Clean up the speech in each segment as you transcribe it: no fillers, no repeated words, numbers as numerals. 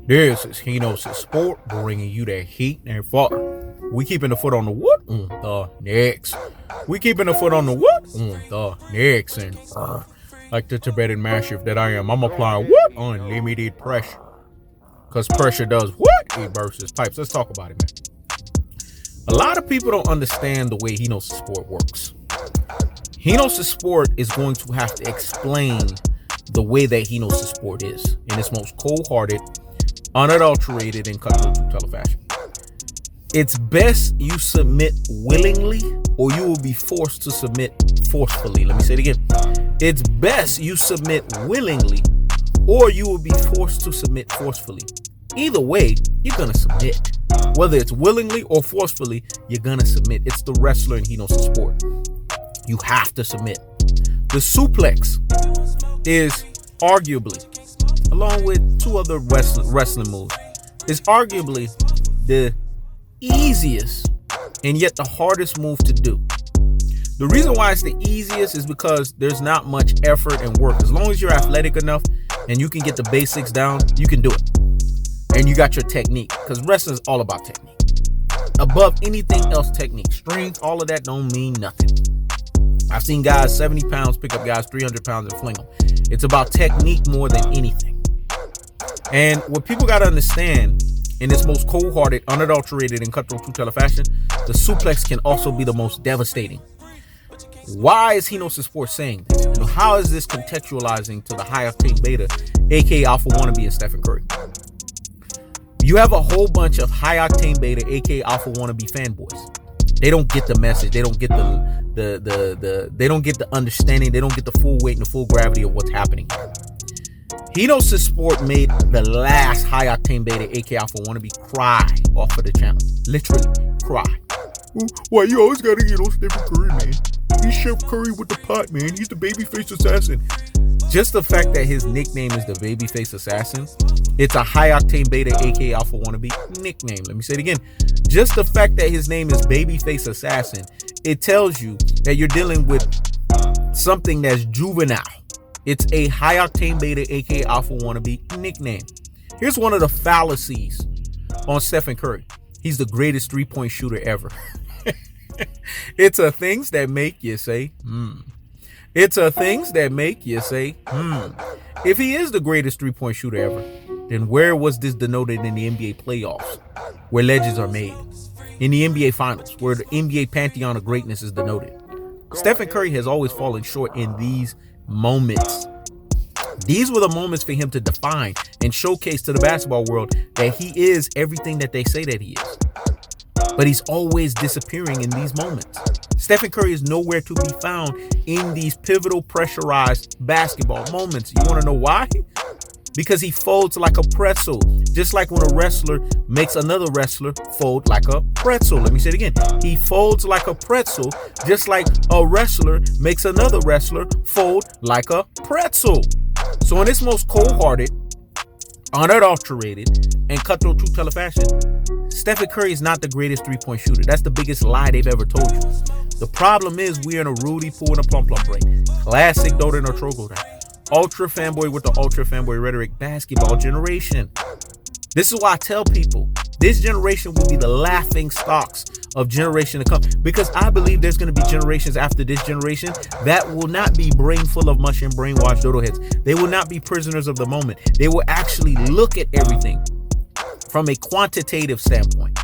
This is Erroneously Sport, bringing you that heat and fire. We keeping the foot on the what? The necks. We keeping the foot on the what? The necks. And like the Tibetan Mastiff that I am, I'm applying what? Unlimited pressure. Because pressure does what? It bursts pipes. Let's talk about it, man. A lot of people don't understand the way Erroneously Sport works. Erroneously Sport is going to have to explain the way that Erroneously Sport is in its most cold-hearted, unadulterated, and cutthroat true fashion. It's best you submit willingly, or you will be forced to submit forcefully. Let me say it again. It's best you submit willingly, or you will be forced to submit forcefully. Either way, you're gonna submit. Whether it's willingly or forcefully, you're gonna submit. It's the wrestler in Erroneously Sport. You have to submit. The suplex is arguably, along with two other wrestling moves, is arguably the easiest and yet the hardest move to do. The reason why it's the easiest is because there's not much effort and work. As long as you're athletic enough and you can get the basics down, you can do it. And you got your technique, because wrestling is all about technique. Above anything else, technique. Strength, all of that don't mean nothing. I've seen guys 70 pounds pick up guys 300 pounds and fling them. It's about technique more than anything. And what people got to understand, in its most cold-hearted, unadulterated, and cutthroat true fashion, the suplex can also be the most devastating. Why is Erroneously Sport saying this? And how is this contextualizing to the high-octane beta, aka Alpha Wannabe and Stephen Curry? You have a whole bunch of high-octane beta, aka Alpha Wannabe fanboys. They don't get the message. They don't get they don't get the understanding. They don't get the full weight and the full gravity of what's happening here. Erroneously Sport made the last high-octane beta, aka Alpha Wannabe, cry off of the channel. Literally cry. Why you always gotta get on Stephen Curry, man? He's Chef Curry with the pot, man. He's the babyface assassin. Just the fact that his nickname is the babyface assassin, it's a high-octane beta, aka Alpha Wannabe nickname. Let me say it again. Just the fact that his name is babyface assassin, it tells you that you're dealing with something that's juvenile. It's a high-octane beta, aka Alpha Wannabe nickname. Here's one of the fallacies on Stephen Curry. He's the greatest three-point shooter ever. It's a things that make you say, It's a things that make you say, If he is the greatest three-point shooter ever, then where was this denoted in the NBA playoffs, where legends are made? In the NBA finals, where the NBA pantheon of greatness is denoted? Stephen Curry has always fallen short in these moments. These were the moments for him to define and showcase to the basketball world that he is everything that they say that he is. But he's always disappearing in these moments. Stephen Curry is nowhere to be found in these pivotal, pressurized basketball moments. You want to know why? Because he folds like a pretzel. Just like when a wrestler makes another wrestler fold like a pretzel. Let me say it again. He folds like a pretzel, just like a wrestler makes another wrestler fold like a pretzel. So in its most cold-hearted, unadulterated, and cutthroat true fashion, Stephen Curry is not the greatest three-point shooter. That's the biggest lie they've ever told you. The problem is we're in a Rudy Pool and a Plum Plum break. Classic Doden or Trogo. Ultra fanboy with the ultra fanboy rhetoric basketball generation. This is why I tell people this generation will be the laughing stocks of generation to come, because I believe there's going to be generations after this generation that will not be brain full of mush and brainwashed dodo heads. They will not be prisoners of the moment. They will actually look at everything from a quantitative standpoint,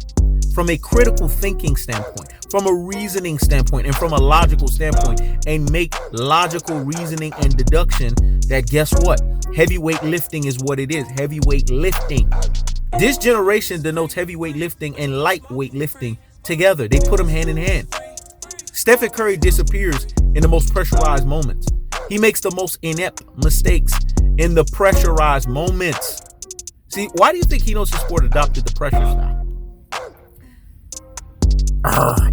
from a critical thinking standpoint, from a reasoning standpoint, and from a logical standpoint, and make logical reasoning and deduction that, guess what? Heavyweight lifting is what it is. Heavyweight lifting. This generation denotes heavyweight lifting and lightweight lifting together. They put them hand in hand. Stephen Curry disappears in the most pressurized moments. He makes the most inept mistakes in the pressurized moments. See, why do you think Erroneously Sport adopted the pressure style?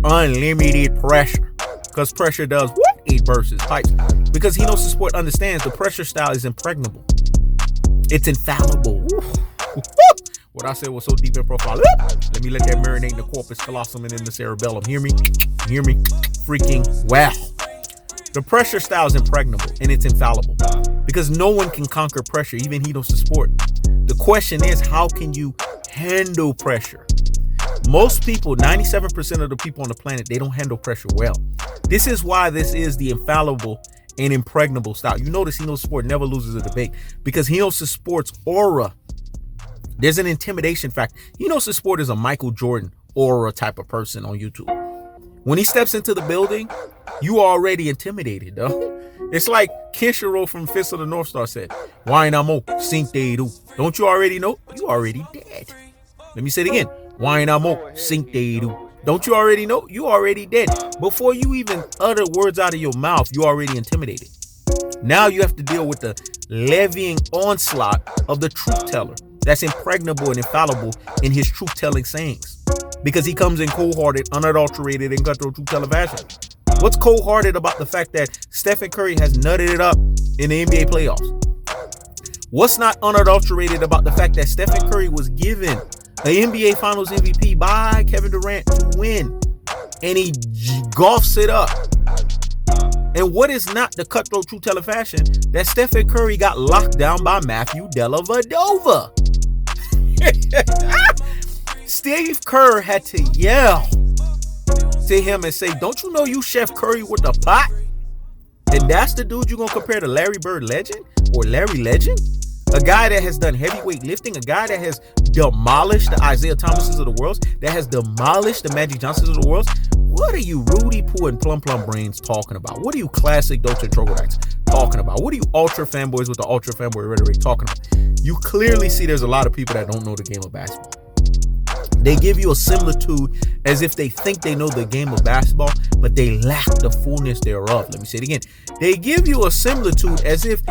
Unlimited pressure. Because pressure does what? It bursts pipes. Because Erroneously Sport understands the pressure style is impregnable. It's infallible. What I said was so deep in profile. Let me let that marinate in the corpus callosum and in the cerebellum. Hear me? Hear me? Freaking wow. The pressure style is impregnable and it's infallible. Because no one can conquer pressure, even Erroneously Sport. The question is, how can you handle pressure? Most people, 97% of the people on the planet, they don't handle pressure well. This is why this is the infallible and impregnable style. You notice Erroneously Sport never loses a debate because Erroneously Sport's aura, there's an intimidation factor. Erroneously Sport is a Michael Jordan aura type of person on YouTube. When he steps into the building, you are already intimidated, though. It's like Kenshiro from Fist of the North Star said, "Why not more? Sink they do." Don't you already know? You already dead. Let me say it again. Why not more? Sink they do. Don't you already know? You already dead. Before you even utter words out of your mouth, you already intimidated. Now you have to deal with the levying onslaught of the truth teller that's impregnable and infallible in his truth telling sayings, because he comes in cold-hearted, unadulterated, and cutthroat truth teller fashion. What's cold-hearted about the fact that Stephen Curry has nutted it up in the NBA playoffs? What's not unadulterated about the fact that Stephen Curry was given an NBA Finals MVP by Kevin Durant to win, and he golfs it up? And what is not the cutthroat truth teller fashion that Stephen Curry got locked down by Matthew Dellavedova? Steve Kerr had to yell to him and say, "Don't you know you Chef Curry with the pot?" And that's the dude you're going to compare to Larry Bird Legend or Larry Legend? A guy that has done heavyweight lifting, a guy that has demolished the Isaiah Thomases of the world, that has demolished the Magic Johnsons of the world. What are you Rudy Poo and Plum Brains talking about? What are you classic Dolce Troglodytes talking about? What are you ultra fanboys with the ultra fanboy rhetoric talking about? You clearly see there's a lot of people that don't know the game of basketball. They give you a similitude as if they think they know the game of basketball, but they lack the fullness thereof. Let me say it again. They give you a similitude as if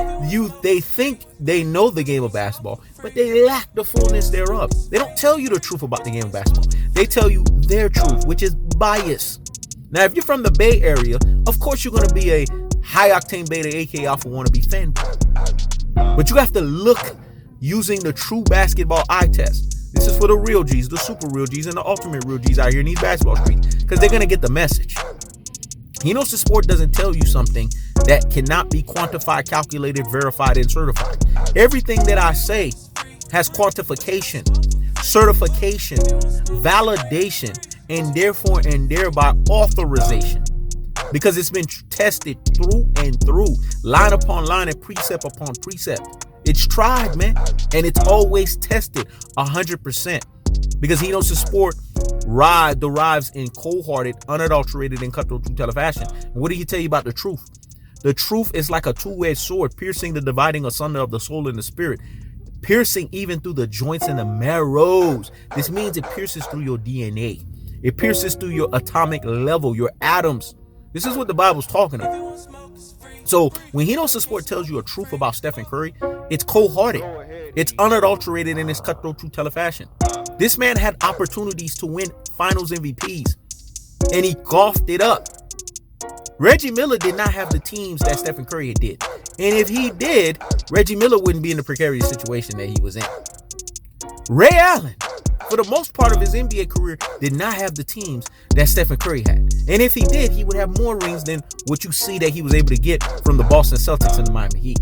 they think they know the game of basketball, but they lack the fullness thereof. They don't tell you the truth about the game of basketball. They tell you their truth, which is bias. Now, if you're from the Bay Area, of course you're going to be a high octane beta, aka alpha wannabe fanboy. But you have to look using the true basketball eye test. This is for the real G's, the super real G's, and the ultimate real G's out here in these basketball streets, because they're going to get the message. Erroneously Sport doesn't tell you something that cannot be quantified, calculated, verified, and certified. Everything that I say has quantification, certification, validation, and therefore and thereby authorization, because it's been tested through and through, line upon line and precept upon precept. It's tried, man, and it's always tested 100%, because Erroneously Sport derives in cold-hearted, unadulterated, and cutthroat truth teller fashion. And what did he tell you about the truth? The truth is like a two-edged sword, piercing the dividing asunder of the soul and the spirit, piercing even through the joints and the marrows. This means it pierces through your DNA. It pierces through your atomic level, your atoms. This is what the Bible's talking about. So when Erroneously Sport tells you a truth about Stephen Curry, it's cold-hearted. It's unadulterated in its cutthroat truth teller fashion. This man had opportunities to win Finals MVPs, and he golfed it up. Reggie Miller did not have the teams that Stephen Curry did. And if he did, Reggie Miller wouldn't be in the precarious situation that he was in. Ray Allen, for the most part of his NBA career, did not have the teams that Stephen Curry had. And if he did, he would have more rings than what you see that he was able to get from the Boston Celtics and the Miami Heat.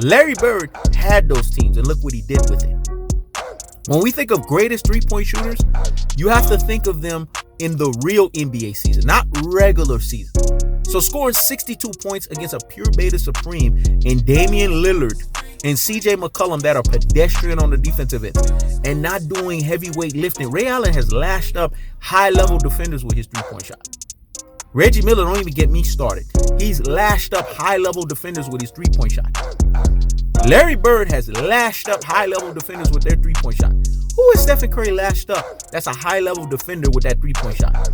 Larry Bird had those teams, and look what he did with it. When we think of greatest three-point shooters, you have to think of them in the real NBA season, not regular season. So scoring 62 points against a pure beta supreme in Damian Lillard and CJ McCollum that are pedestrian on the defensive end and not doing heavyweight lifting. Ray Allen has lashed up high-level defenders with his three-point shot. Reggie Miller, don't even get me started. He's lashed up high-level defenders with his three-point shot. Larry Bird has lashed up high-level defenders with their three-point shot. Who is Stephen Curry lashed up that's a high-level defender with that three-point shot?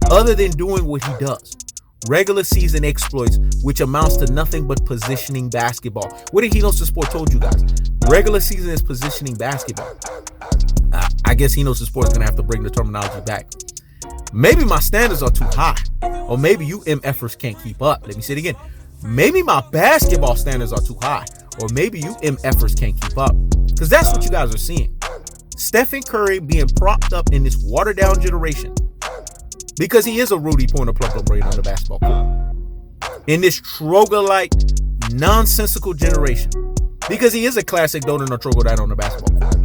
Other than doing what he does. Regular season exploits, which amounts to nothing but positioning basketball. What did Erroneously Sport told you guys? Regular season is positioning basketball. I guess Erroneously Sport is going to have to bring the terminology back. Maybe my standards are too high. Or maybe you MFers can't keep up. Let me say it again. Maybe my basketball standards are too high. Or maybe you MFers can't keep up. Because that's what you guys are seeing. Stephen Curry being propped up in this watered down generation. Because he is a Rudy Pointer plump brain on the basketball court. In this Troger-like, nonsensical generation. Because he is a classic Dodo no troglodyte on the basketball court.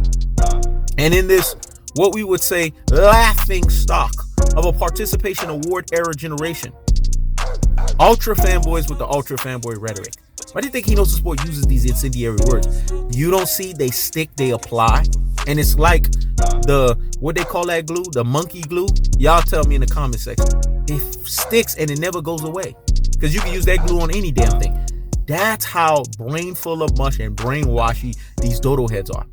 And in this, what we would say, laughing stock of a participation award era generation, ultra fanboys with the ultra fanboy rhetoric. Why do you think He Knows the Sport uses these incendiary words? You don't see, they stick, they apply. And it's like what they call that glue? The monkey glue? Y'all tell me in the comment section. It sticks and it never goes away. Because you can use that glue on any damn thing. That's how brain full of mush and brainwashy these dodo heads are.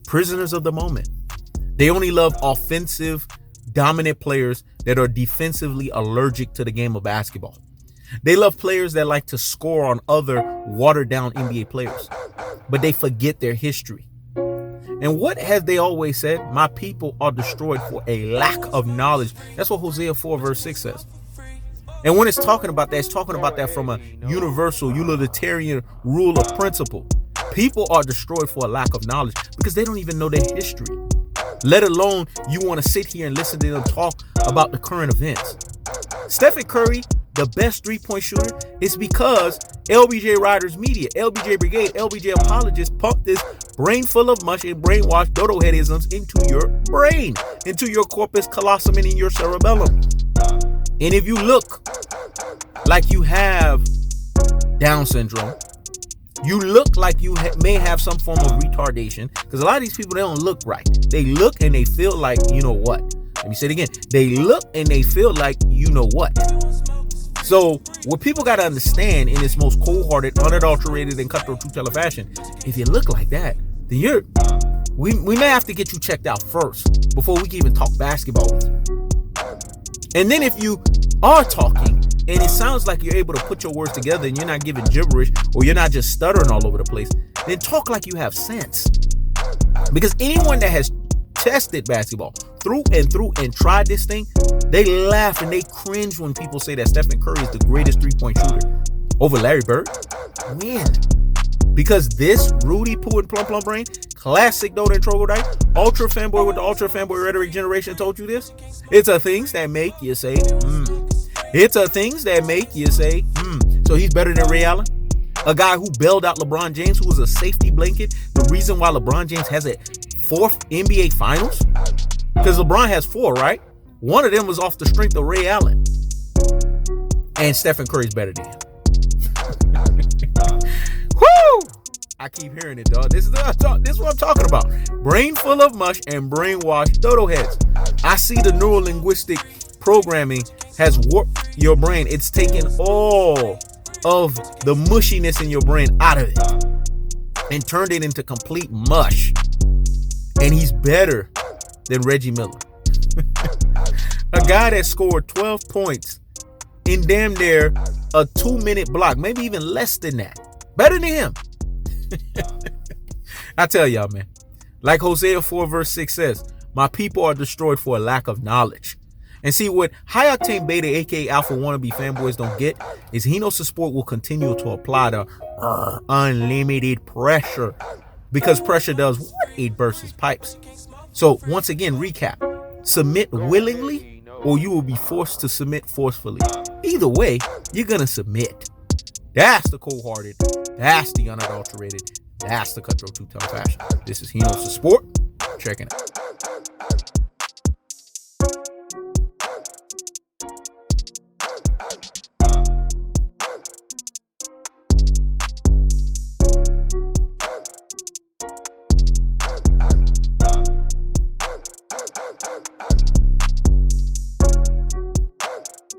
Prisoners of the moment. They only love offensive, dominant players that are defensively allergic to the game of basketball. They love players that like to score on other watered-down NBA players, but they forget their history. And what have they always said? My people are destroyed for a lack of knowledge. That's what Hosea 4 verse 6 says. And when it's talking about that, it's talking about that from a universal, utilitarian rule of principle. People are destroyed for a lack of knowledge because they don't even know their history. Let alone you want to sit here and listen to them talk about the current events. Stephen Curry, the best three-point shooter, is because LBJ Riders Media, LBJ Brigade, LBJ Apologists pumped this brain full of mush and brainwashed dodo headisms into your brain, into your corpus callosum and in your cerebellum. And if you look like you have Down syndrome, you look like you may have some form of retardation, because a lot of these people, they don't look right. They look and they feel like, you know what? Let me say it again. They look and they feel like, you know what? So what people got to understand in this most cold-hearted, unadulterated, and cutthroat true-teller fashion, if you look like that, then we may have to get you checked out first before we can even talk basketball with you. And then if you are talking and it sounds like you're able to put your words together and you're not giving gibberish or you're not just stuttering all over the place, then talk like you have sense. Because anyone that has tested basketball through and tried this thing, they laugh and they cringe when people say that Stephen Curry is the greatest three-point shooter over Larry Bird. When? Because this Rudy Poo and Plum Brain, classic Dodo and Troglodyte, ultra fanboy with the ultra fanboy rhetoric generation told you this. It's a things that make you say, It's a things that make you say, So he's better than Ray Allen? A guy who bailed out LeBron James, who was a safety blanket. The reason why LeBron James has a 4th NBA Finals? Because LeBron has 4, right? One of them was off the strength of Ray Allen. And Stephen Curry's better than him. Woo! I keep hearing it, dog. This is what I'm talking about. Brain full of mush and brainwashed dodo heads. I see the neuro-linguistic programming has warped your brain. It's taken all of the mushiness in your brain out of it and turned it into complete mush. And he's better than Reggie Miller. A guy that scored 12 points in damn near a 2-minute block, maybe even less than that. Better than him. I tell y'all, man, like Hosea 4 verse 6 says, my people are destroyed for a lack of knowledge. And see, what high octane beta, aka alpha wannabe fanboys don't get is He Knows the Sport will continue to apply the unlimited pressure, because pressure does what? It bursts his pipes. So once again, recap: submit willingly, or you will be forced to submit forcefully. Either way, you're gonna submit. That's the cold-hearted, that's the unadulterated, that's the cutthroat two-tone fashion. This is He Knows the Sport. Checking it.